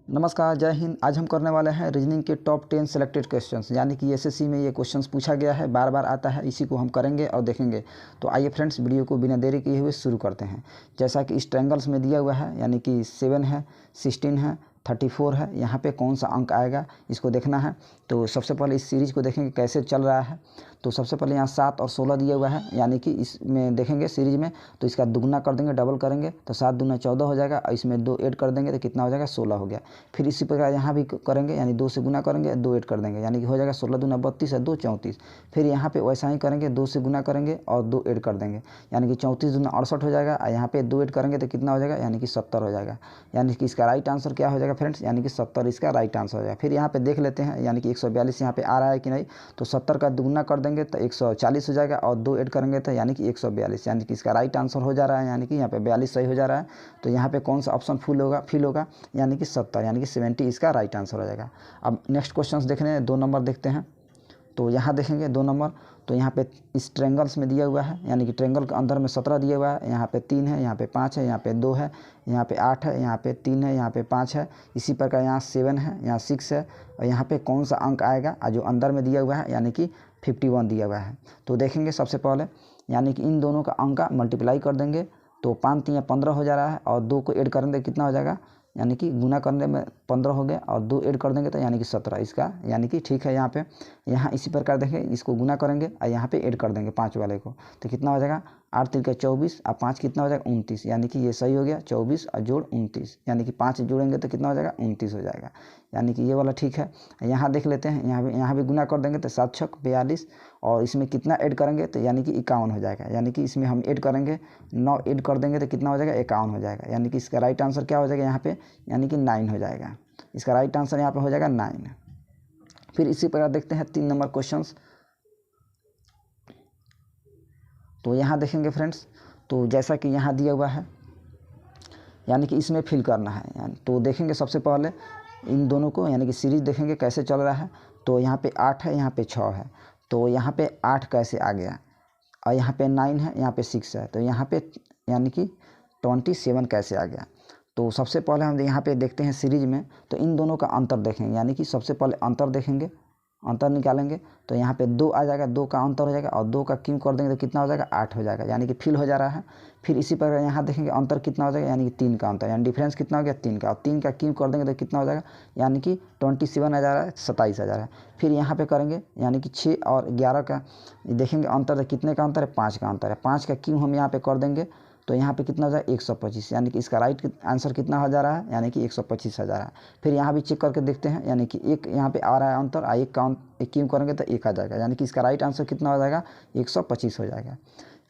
नमस्कार, जय हिंद। आज हम करने वाले हैं रीजनिंग के टॉप 10 सेलेक्टेड क्वेश्चंस, यानी कि एसएससी में ये क्वेश्चंस पूछा गया है, बार बार आता है। इसी को हम करेंगे और देखेंगे। तो आइए फ्रेंड्स, वीडियो को बिना देरी किए हुए शुरू करते हैं। जैसा कि इस ट्रायंगल्स में दिया हुआ है, यानी कि 7 है, 16 है, 34 है। यहाँ पे कौन सा अंक आएगा इसको देखना है। तो सबसे पहले इस सीरीज़ को देखेंगे कैसे चल रहा है। तो सबसे पहले यहाँ 7 और 16 दिया हुआ है, यानी कि इसमें देखेंगे सीरीज में तो इसका दुगना कर देंगे, डबल करेंगे तो 7 दूना 14 हो जाएगा। और इसमें 2 ऐड कर देंगे तो कितना हो जाएगा, 16 हो गया। फिर इसी प्रकार यहाँ भी करेंगे, यानी 2 से गुना करेंगे, 2 ऐड कर देंगे, यानी कि हो जाएगा 16 दूना 32 है, 2 34। फिर यहाँ पे वैसा ही करेंगे, 2 से गुना करेंगे और 2 ऐड कर देंगे, यानी कि 34 दूना 68 हो जाएगा। और यहाँ पे 2 ऐड करेंगे तो कितना हो जाएगा, यानी कि 70 हो जाएगा। यानी कि इसका राइट आंसर क्या हो जाएगा फ्रेंड्स, यानी कि 70 इसका राइट आंसर हो जाएगा। फिर यहाँ पे देख लेते हैं, यानी कि 142 यहाँ पे आ रहा है कि नहीं। तो 70 का दुगुना कर देंगे तो 140 हो जाएगा और 2 ऐड करेंगे तो यानी कि 142, यानी कि इसका राइट आंसर हो जा रहा है, यानी कि यहाँ पे 42 सही हो जा रहा है। तो यहाँ पे कौन सा ऑप्शन फिल होगा, यानी कि 70, यानी कि 70 इसका राइट आंसर हो जाएगा। अब नेक्स्ट क्वेश्चन देखने हैं, 2 नंबर देखते हैं। तो यहाँ देखेंगे 2 नंबर, तो यहाँ पे इस ट्रायंगल्स में दिया हुआ है, यानी कि ट्रायंगल के अंदर में 17 दिया हुआ है। यहाँ पे 3 है, यहाँ पे 5 है, यहाँ पे 2 है, यहाँ पे 8 है, यहाँ पे 3 है, यहाँ पे 5 है। इसी प्रकार यहाँ 7 है, यहाँ 6 है। और यहाँ पे कौन सा अंक आएगा जो अंदर में दिया हुआ है, यानी कि 51 दिया हुआ है। तो देखेंगे सबसे पहले, यानी कि इन दोनों का अंक का मल्टीप्लाई कर देंगे तो 5 3 15 हो जा रहा है। और 2 को ऐड करेंगे कितना हो जाएगा, यानी कि गुना करने में 15 हो गया और 2 ऐड कर देंगे तो यानी कि 17 इसका, यानी कि ठीक है। यहाँ इसी प्रकार देखें, इसको गुना करेंगे और यहाँ पे ऐड कर देंगे 5 वाले को तो कितना हो जाएगा, 8 3 का 24 और 5 कितना हो जाएगा, 29, यानी कि ये सही हो गया। 24 और जोड़ 29, यानी कि 5 जोड़ेंगे तो कितना हो जाएगा, 29 हो जाएगा, यानी कि ये वाला ठीक है। यहाँ देख लेते हैं, यहाँ भी गुना कर देंगे तो 7 छक 42 और इसमें कितना ऐड करेंगे तो यानी कि 51 हो जाएगा। यानी कि इसमें हम ऐड करेंगे 9 ऐड कर देंगे तो कितना हो जाएगा, 51 हो जाएगा। यानी कि इसका राइट आंसर क्या हो जाएगा यहाँ पे, यानी कि 9 हो जाएगा। इसका राइट आंसर यहाँ पे हो जाएगा 9। फिर इसी प्रकार देखते हैं 3 नंबर क्वेश्चंस। तो यहाँ देखेंगे फ्रेंड्स, तो जैसा कि यहाँ दिया हुआ है, यानी कि इसमें फिल करना है। यानी तो देखेंगे सबसे पहले इन दोनों को, यानी कि सीरीज देखेंगे कैसे चल रहा है। तो यहाँ पे 8 है, यहाँ पे 6 है, तो यहाँ पे 8 कैसे आ गया। और यहाँ पे 9 है, यहाँ पे 6 है, तो यहाँ पे यानी कि 27 कैसे आ गया। तो सबसे पहले हम यहाँ पे देखते हैं सीरीज में, तो इन दोनों का अंतर देखेंगे, यानी कि सबसे पहले अंतर देखेंगे, अंतर निकालेंगे तो यहाँ पे 2 आ जाएगा, 2 का अंतर हो जाएगा और 2 का क्यूब कर देंगे तो कितना हो जाएगा, 8 हो जाएगा, यानी कि फिल हो जा रहा है। फिर इसी प्रकार यहाँ देखेंगे अंतर कितना हो जाएगा, यानी कि 3 का अंतर, यानी डिफरेंस कितना हो गया, 3 का, और 3 का क्यूब कर देंगे तो कितना हो जाएगा, यानी कि 27 आ जा रहा है, 27 आ जा रहा है। फिर यहाँ पे करेंगे, यानी कि 6 और 11 का देखेंगे अंतर, कितने का अंतर है, 5 का अंतर है। 5 का क्यूब हम यहाँ पे कर देंगे तो यहाँ पे कितना हो जाएगा, 125, यानी कि इसका राइट आंसर कितना हो जा रहा है, यानी कि 125 हो जा रहा है। फिर यहाँ भी चेक करके देखते हैं, यानी कि एक यहाँ पे आ रहा है अंतर, एक का एक क्यों करेंगे तो 1 आ जाएगा, यानी कि इसका राइट आंसर कितना हो जाएगा, 125 हो जाएगा।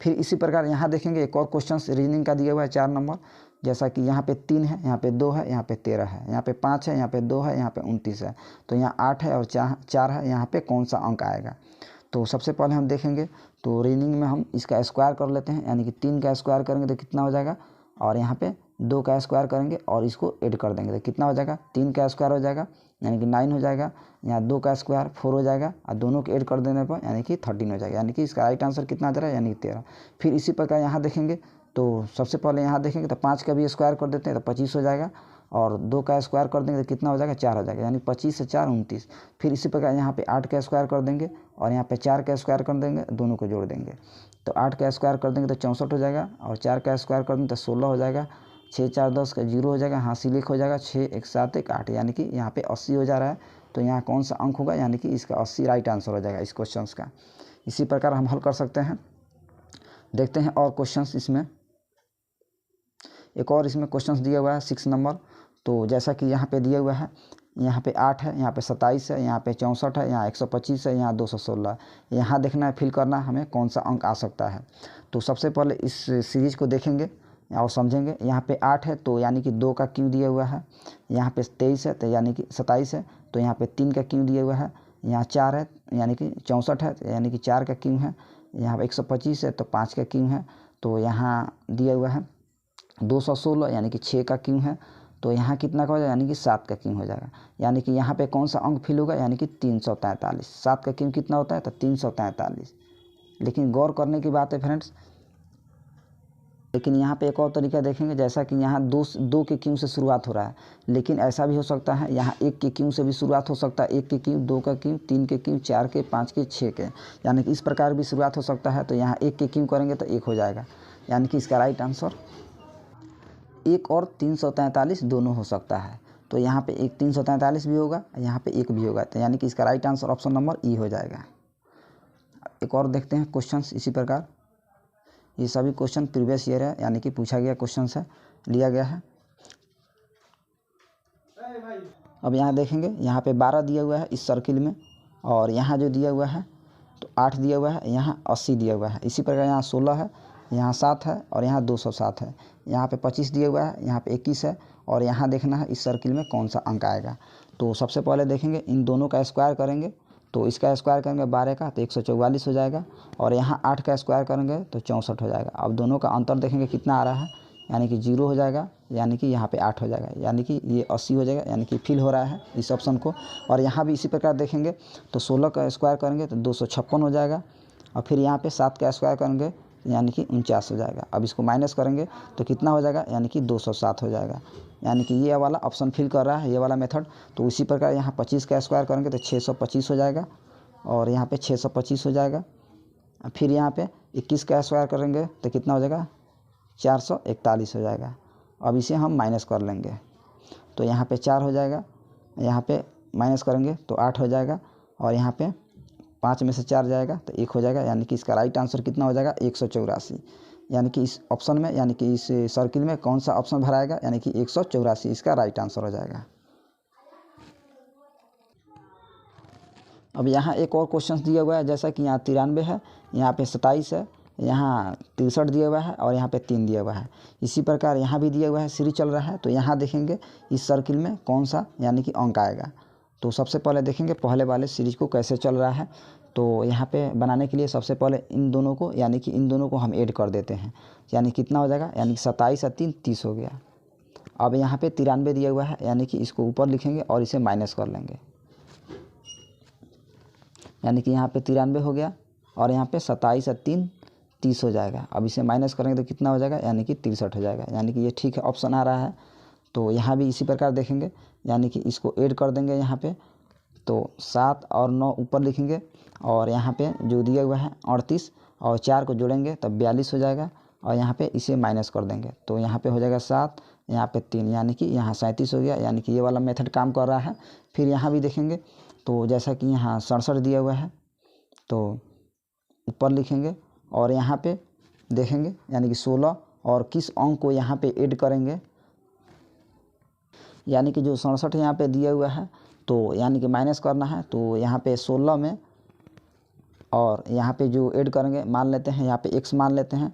फिर इसी प्रकार यहाँ देखेंगे एक और क्वेश्चन रीजनिंग का दिया हुआ है 4 नंबर, जैसा कि यहाँ पे 3 है, यहाँ पे 2 है, यहाँ पे 13 है, यहाँ पे 5 है, यहाँ पे 2 है, यहाँ पे 29 है। तो यहाँ 8 है और 4 है, यहाँ पे कौन सा अंक आएगा। तो सबसे पहले हम देखेंगे, तो रीजनिंग में हम इसका स्क्वायर कर लेते हैं, यानी कि 3 का स्क्वायर करेंगे तो कितना हो जाएगा, और यहाँ पे 2 का स्क्वायर करेंगे और इसको ऐड कर देंगे तो कितना हो जाएगा, 3 का स्क्वायर हो जाएगा, यानी कि 9 हो जाएगा। यहाँ 2 का स्क्वायर 4 हो जाएगा और दोनों को ऐड कर देने पर यानी कि 13 हो जाएगा, यानी कि इसका राइट आंसर कितना आ जा रहा है, यानी कि 13। फिर इसी प्रकार यहाँ देखेंगे, तो सबसे पहले यहाँ देखेंगे तो 5 का भी स्क्वायर कर देते हैं तो 25 हो जाएगा, और 2 का स्क्वायर कर देंगे तो कितना हो जाएगा, 4 हो जाएगा, यानी 25 से 4 29। फिर इसी प्रकार यहाँ पे 8 का स्क्वायर कर देंगे और यहाँ पे 4 का स्क्वायर कर देंगे, दोनों को जोड़ देंगे तो 8 का स्क्वायर कर देंगे तो 64 हो जाएगा, और 4 का स्क्वायर कर देंगे तो 16 हो जाएगा। 6 4 10 का 0 हो जाएगा, हासिल 1 हो जाएगा, 6 1 7 1 8, यानी कि यहाँ पे 80 हो जा रहा है। तो यहाँ कौन सा अंक होगा, यानी कि इसका 80 राइट आंसर हो जाएगा इस क्वेश्चन का। इसी प्रकार हम हल कर सकते हैं। देखते हैं और क्वेश्चन इसमें, एक और इसमें क्वेश्चन दिया हुआ है 6 नंबर। तो जैसा कि यहाँ पे दिया हुआ है, यहाँ पे 8 है, यहाँ पे 27 है, यहाँ पे 64 है, यहाँ 125 है, यहाँ 216। यहाँ देखना है, फिल करना है हमें कौन सा अंक आ सकता है। तो सबसे पहले इस सीरीज को देखेंगे और समझेंगे। यहाँ पे 8 है तो यानी कि 2 का क्यू दिया हुआ है, यहाँ पे 23 है तो यानी कि 27 है, तो यहाँ पे 3 का क्यू दिया हुआ है, यहाँ 4 है यानी कि 64 है, यानी कि 4 का क्यू है, यहाँ पे 125 है तो 5 का क्यू है, तो यहाँ दिया हुआ है 216, यानी कि 6 का क्यू है, तो यहाँ कितना का हो जाएगा, यानी कि 7 का क्यू हो जाएगा। यानी कि यहाँ पे कौन सा अंक फिल होगा, यानी कि 343। 7 का क्यू कितना होता है तो 343। लेकिन गौर करने की बात है फ्रेंड्स, लेकिन यहाँ पे एक और तरीका देखेंगे, जैसा कि यहाँ दो के क्यू से शुरुआत हो रहा है, लेकिन ऐसा भी हो सकता है यहाँ एक के क्यू से भी शुरुआत हो सकता है, एक के क्यू, दो का क्यू, तीन के क्यू, चार के, पाँच के, छः के, यानी कि इस प्रकार भी शुरुआत हो सकता है। तो यहाँ एक के क्यू करेंगे तो एक हो जाएगा, यानी कि इसका राइट आंसर 1 और 343 दोनों हो सकता है। तो यहाँ पे एक 343 भी होगा, यहाँ पे एक भी होगा, तो यानी कि इसका राइट आंसर ऑप्शन नंबर ई हो जाएगा। एक और देखते हैं क्वेश्चंस इसी प्रकार। ये सभी क्वेश्चन प्रीवियस ईयर है, यानी कि पूछा गया क्वेश्चन है, लिया गया है। अब यहाँ देखेंगे, यहाँ पे 12 दिया हुआ है इस सर्किल में, और यहाँ जो दिया हुआ है तो 8 दिया हुआ है, यहाँ 80 दिया हुआ है। इसी प्रकार यहाँ 16 है, यहाँ 7 है, और यहाँ 207 है। यहाँ पे 25 दिया हुआ है, यहाँ पे 21 है, और यहाँ देखना है इस सर्किल में कौन सा अंक आएगा। तो सबसे पहले देखेंगे इन दोनों का स्क्वायर करेंगे, तो इसका स्क्वायर करेंगे 12 का तो 144 हो जाएगा, और यहाँ 8 का स्क्वायर करेंगे तो 64 हो जाएगा। अब दोनों का अंतर देखेंगे कितना आ रहा है, यानी कि 0 हो जाएगा, यानी कि यहाँ पे 8 हो जाएगा, यानी कि ये 80 हो जाएगा, यानी कि फिल हो रहा है इस ऑप्शन को। और यहाँ भी इसी प्रकार देखेंगे तो 16 का स्क्वायर करेंगे तो 256 हो जाएगा, और फिर यहाँ पे 7 का स्क्वायर करेंगे यानी कि 49 हो जाएगा। अब इसको माइनस करेंगे तो कितना हो जाएगा, यानी कि 207 हो जाएगा, यानी कि ये वाला ऑप्शन फिल कर रहा है, ये वाला मेथड। तो इसी प्रकार यहाँ 25 का स्क्वायर करेंगे तो 625 हो जाएगा, और यहाँ पे 625 हो जाएगा। फिर यहाँ पे 21 का स्क्वायर करेंगे तो कितना हो जाएगा, 441 हो जाएगा। अब इसे हम माइनस कर लेंगे, तो यहाँ पे 4 हो जाएगा, यहाँ पे माइनस करेंगे तो 8 हो जाएगा, और यहाँ पे 5 में से 4 जाएगा तो 1 हो जाएगा, यानी कि इसका राइट आंसर कितना हो जाएगा, 184। यानी कि इस ऑप्शन में, यानी कि इस सर्किल में कौन सा ऑप्शन भराएगा, यानी कि 184 इसका राइट आंसर हो जाएगा। अब यहाँ एक और क्वेश्चन दिया हुआ है, जैसा कि यहाँ 93 है, यहाँ पे 27 है, यहाँ 63 दिया हुआ है, और यहाँ पे 3 दिया हुआ है। इसी प्रकार यहाँ भी दिया हुआ है, सीरीज चल रहा है। तो यहाँ देखेंगे इस सर्किल में कौन सा यानी कि अंक आएगा। तो सबसे पहले देखेंगे पहले वाले सीरीज को कैसे चल रहा है। तो यहाँ पे बनाने के लिए सबसे पहले इन दोनों को, यानी कि इन दोनों को हम ऐड कर देते हैं, यानी कितना हो जाएगा, यानी कि 27 और 3 30 हो गया। अब यहाँ पे 93 दिया हुआ है, यानी कि इसको ऊपर लिखेंगे और इसे माइनस कर लेंगे, यानी कि यहाँ पे 93 हो गया, और यहाँ पे 27 और 3 30 हो जाएगा। अब इसे माइनस करेंगे तो कितना हो जाएगा, यानी कि 63 हो जाएगा, यानी कि ये ठीक है ऑप्शन आ रहा है। तो यहाँ भी इसी प्रकार देखेंगे, यानी कि इसको ऐड कर देंगे यहाँ पे, तो 7 और 9 ऊपर लिखेंगे, और यहाँ पे जो दिया हुआ है 38 और 4 को जोड़ेंगे तब 42 हो जाएगा, और यहाँ पे इसे माइनस कर देंगे तो यहाँ पे हो जाएगा 7, यहाँ पे 3, यानी कि यहाँ 37 हो गया, यानी कि ये वाला मेथड काम कर रहा है। फिर यहाँ भी देखेंगे, तो जैसा कि यहाँ 67 दिया हुआ है तो ऊपर लिखेंगे, और यहाँ पे देखेंगे यानी कि 16 और किस अंक को यहाँ पे ऐड करेंगे, यानी कि जो 67 यहाँ पे दिया हुआ है तो यानी कि माइनस करना है। तो यहाँ पे 16 में और यहाँ पे जो ऐड करेंगे, मान लेते हैं यहाँ पे x मान लेते हैं,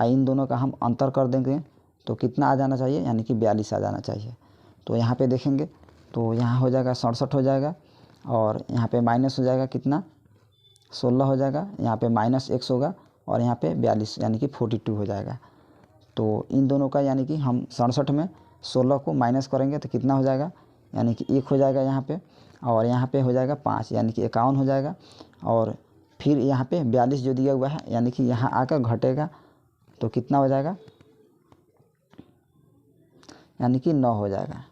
इन दोनों का हम अंतर कर देंगे तो कितना आ जाना चाहिए, यानी कि 42 आ जाना चाहिए। तो यहाँ पे देखेंगे तो यहाँ हो जाएगा 67 हो जाएगा, और यहाँ पे माइनस हो जाएगा कितना, 16 हो जाएगा, यहाँ पे माइनस x होगा, और यहाँ पे 42 यानी कि 42 हो जाएगा। तो इन दोनों का यानी कि हम 67 में 16 को माइनस करेंगे तो कितना हो जाएगा, यानी कि 1 हो जाएगा यहाँ पे, और यहाँ पे हो जाएगा 5, यानी कि 51 हो जाएगा। और फिर यहाँ पे 42 जो दिया हुआ है, यानी कि यहाँ आकर घटेगा तो कितना हो जाएगा, यानी कि 9 हो जाएगा।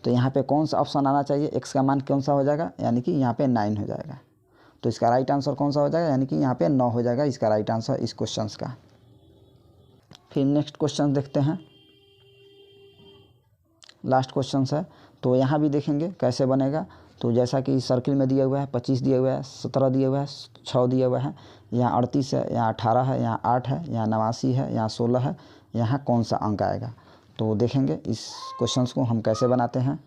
तो यहाँ पे कौन सा ऑप्शन आना चाहिए, x का मान कौन सा हो जाएगा, यानी कि यहाँ पे 9 हो जाएगा। तो इसका राइट आंसर कौन सा हो जाएगा, यानी कि यहाँ पे 9 हो जाएगा इसका राइट आंसर इस क्वेश्चन का। फिर नेक्स्ट क्वेश्चन देखते हैं, लास्ट क्वेश्चन है। तो यहाँ भी देखेंगे कैसे बनेगा। तो जैसा कि सर्किल में दिया हुआ है 25 दिया हुआ है, 17 दिया हुआ है, 6 दिया हुआ है, यहाँ 38 है, यहाँ 18 है, यहाँ 8 है, यहाँ 89 है, यहाँ 16 है, यहाँ कौन सा अंक आएगा। तो देखेंगे इस क्वेश्चंस को हम कैसे बनाते हैं,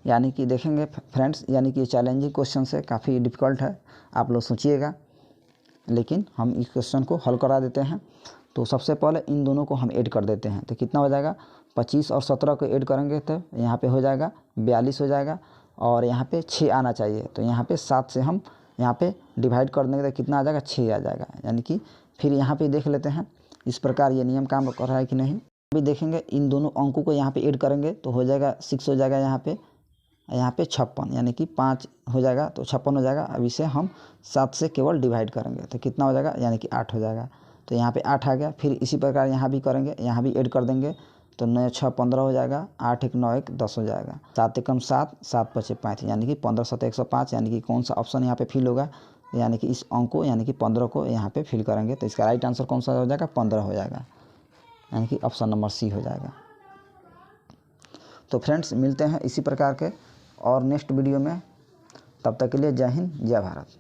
यानी कि देखेंगे फ्रेंड्स, यानी कि चैलेंजिंग क्वेश्चन है, काफ़ी डिफ़िकल्ट है, आप लोग सोचिएगा, लेकिन हम इस क्वेश्चन को हल करा देते हैं। तो सबसे पहले इन दोनों को हम ऐड कर देते हैं तो कितना हो जाएगा, 25 और 17 को ऐड करेंगे तो यहाँ पे हो जाएगा 42 हो जाएगा, और यहाँ पे 6 आना चाहिए। तो यहाँ पे 7 से हम यहाँ पे डिवाइड कर देंगे तो कितना आ जाएगा, 6 आ जाएगा। यानी कि फिर यहाँ पे देख लेते हैं इस प्रकार ये नियम काम कर रहा है कि नहीं। अभी देखेंगे इन दोनों अंकों को यहाँ पे ऐड करेंगे तो हो जाएगा 6 हो जाएगा यहाँ पे, यहाँ पे 56 यानी कि 5 हो जाएगा तो 56 हो जाएगा। अब इसे हम 7 से केवल डिवाइड करेंगे तो कितना हो जाएगा, यानी कि 8 हो जाएगा। तो यहाँ पे 8 आ गया। फिर इसी प्रकार यहाँ भी करेंगे, यहाँ भी ऐड कर देंगे तो 9 6 15 हो जाएगा, 8 1 9 1 10 हो जाएगा। 7 एकम 7, 7 5 35 यानी कि 15 7 105। यानी कि कौन सा ऑप्शन यहाँ पे फिल होगा, यानी कि इस अंक को यानी कि 15 को यहाँ पे फिल करेंगे तो इसका राइट आंसर कौन सा हो जाएगा, 15 हो जाएगा, यानी कि ऑप्शन नंबर सी हो जाएगा। तो फ्रेंड्स मिलते हैं इसी प्रकार के और नेक्स्ट वीडियो में। तब तक के लिए जय हिंद जय भारत।